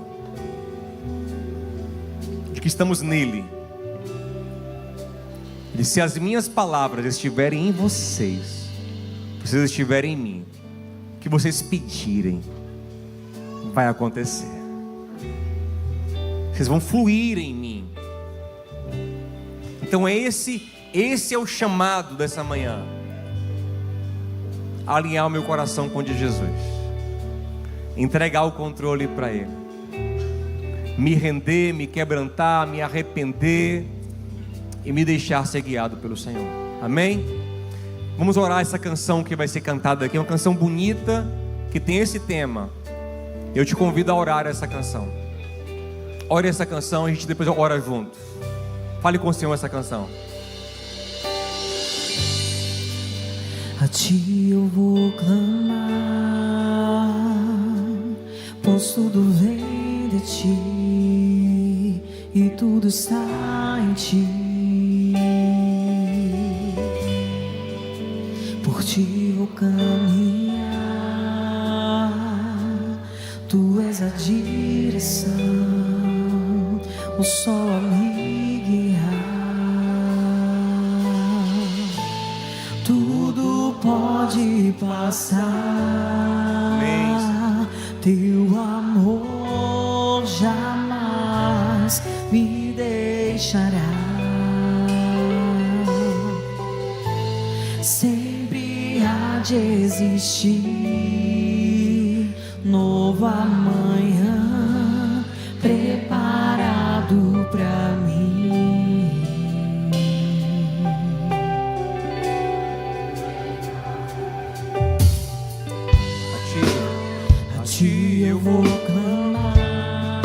S1: de que estamos nele. E se as minhas palavras estiverem em vocês, vocês estiverem em mim, o que vocês pedirem vai acontecer. Vocês vão fluir em mim. Então esse é o chamado dessa manhã. Alinhar o meu coração com o de Jesus, entregar o controle para Ele, me render, me quebrantar, me arrepender e me deixar ser guiado pelo Senhor. Amém? Vamos orar essa canção que vai ser cantada aqui, uma canção bonita que tem esse tema. Eu te convido a orar essa canção. Ore essa canção e a gente depois ora juntos. Fale com o Senhor essa canção.
S2: A ti eu vou clamar, pois tudo vem de ti e tudo está em ti. Por ti vou caminhar, tu és a direção, o sol a me guiar. Tudo pode passar, teu amor jamais me deixará. Sempre há de existir novo amanhã preparado pra mim. A ti eu vou clamar,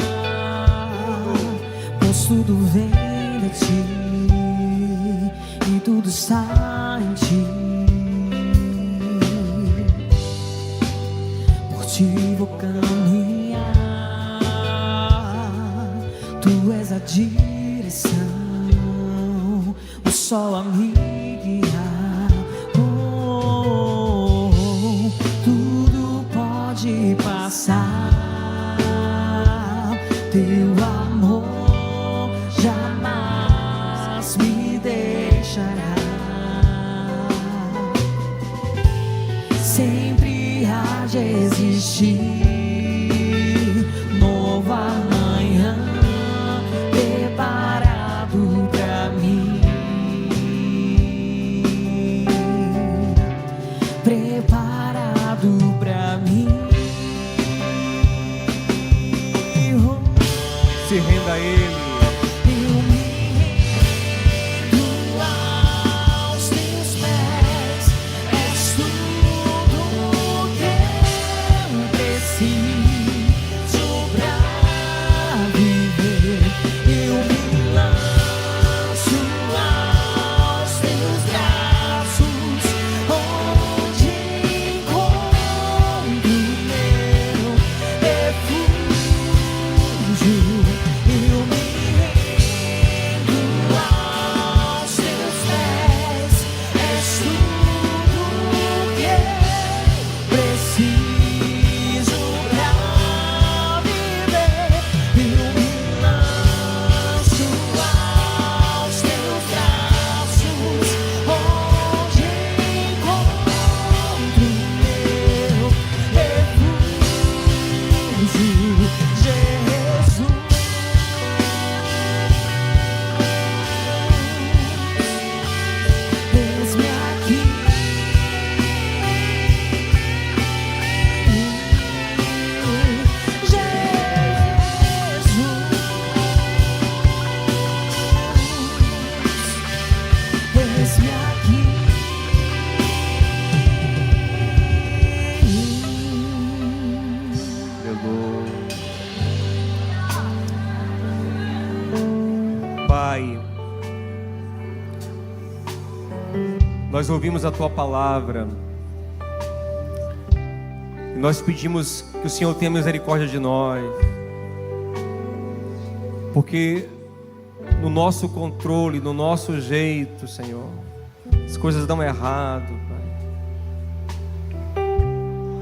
S2: pois tudo vem de ti e tudo está em ti. Por ti vou caminhar, a direção, o sol a me guiar. Tudo pode passar, teu amor jamais me deixará. Sempre há de existir novo amanhã preparado pra mim, preparado pra mim.
S1: Se renda a Ele.
S2: Eu me rendo aos teus pés, és tudo que eu preciso pra viver. Eu me lanço aos teus braços, onde encontro meu refúgio. Eu me rendo aos teus pés, és tudo que eu preciso pra viver. Eu me lanço aos teus braços, onde encontro meu refúgio, Jesus. Eis-me aqui, Jesus. Eis-me aqui.
S1: Pai, nós ouvimos a Tua palavra e nós pedimos que o Senhor tenha misericórdia de nós, porque no nosso controle, no nosso jeito, Senhor, as coisas dão errado, Pai.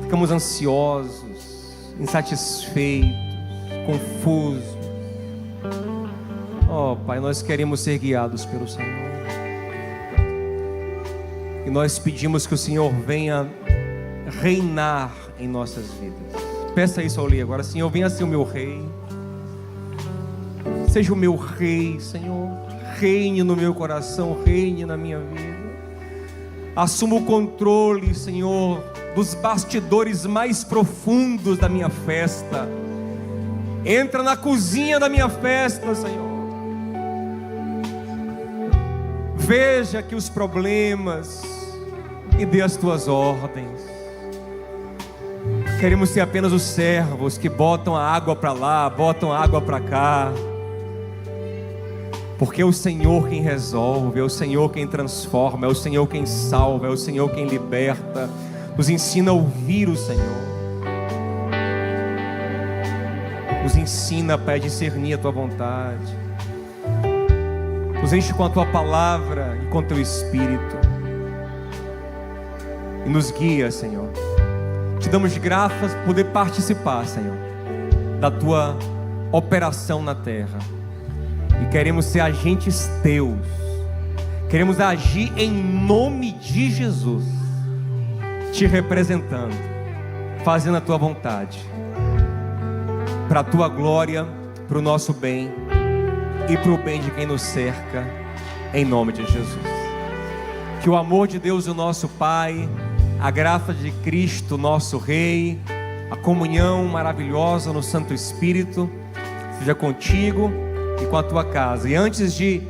S1: Ficamos ansiosos, insatisfeitos, confusos. Oh, Pai, nós queremos ser guiados pelo Senhor. E nós pedimos que o Senhor venha reinar em nossas vidas. Peça isso ao ler agora. Senhor, venha ser o meu rei. Seja o meu rei, Senhor. Reine no meu coração, reine na minha vida. Assuma o controle, Senhor, dos bastidores mais profundos da minha festa. Entra na cozinha da minha festa, Senhor. Veja aqui os problemas e dê as tuas ordens. Queremos ser apenas os servos que botam a água para lá, botam a água para cá. Porque é o Senhor quem resolve, é o Senhor quem transforma, é o Senhor quem salva, é o Senhor quem liberta. Nos ensina a ouvir o Senhor. Nos ensina, Pai, a discernir a Tua vontade. Nos enche com a Tua palavra e com o Teu Espírito. E nos guia, Senhor. Te damos graças por poder participar, Senhor, da Tua operação na terra. E queremos ser agentes Teus. Queremos agir em nome de Jesus, Te representando, fazendo a Tua vontade, para a Tua glória, para o nosso bem e para o bem de quem nos cerca, em nome de Jesus. Que o amor de Deus, o nosso Pai, a graça de Cristo, nosso Rei, a comunhão maravilhosa no Santo Espírito, seja contigo e com a tua casa. E antes de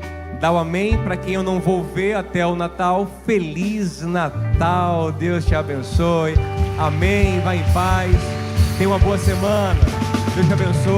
S1: dar o amém para quem eu não vou ver até o Natal, Feliz Natal, Deus te abençoe, amém, vai em paz, tenha uma boa semana, Deus te abençoe.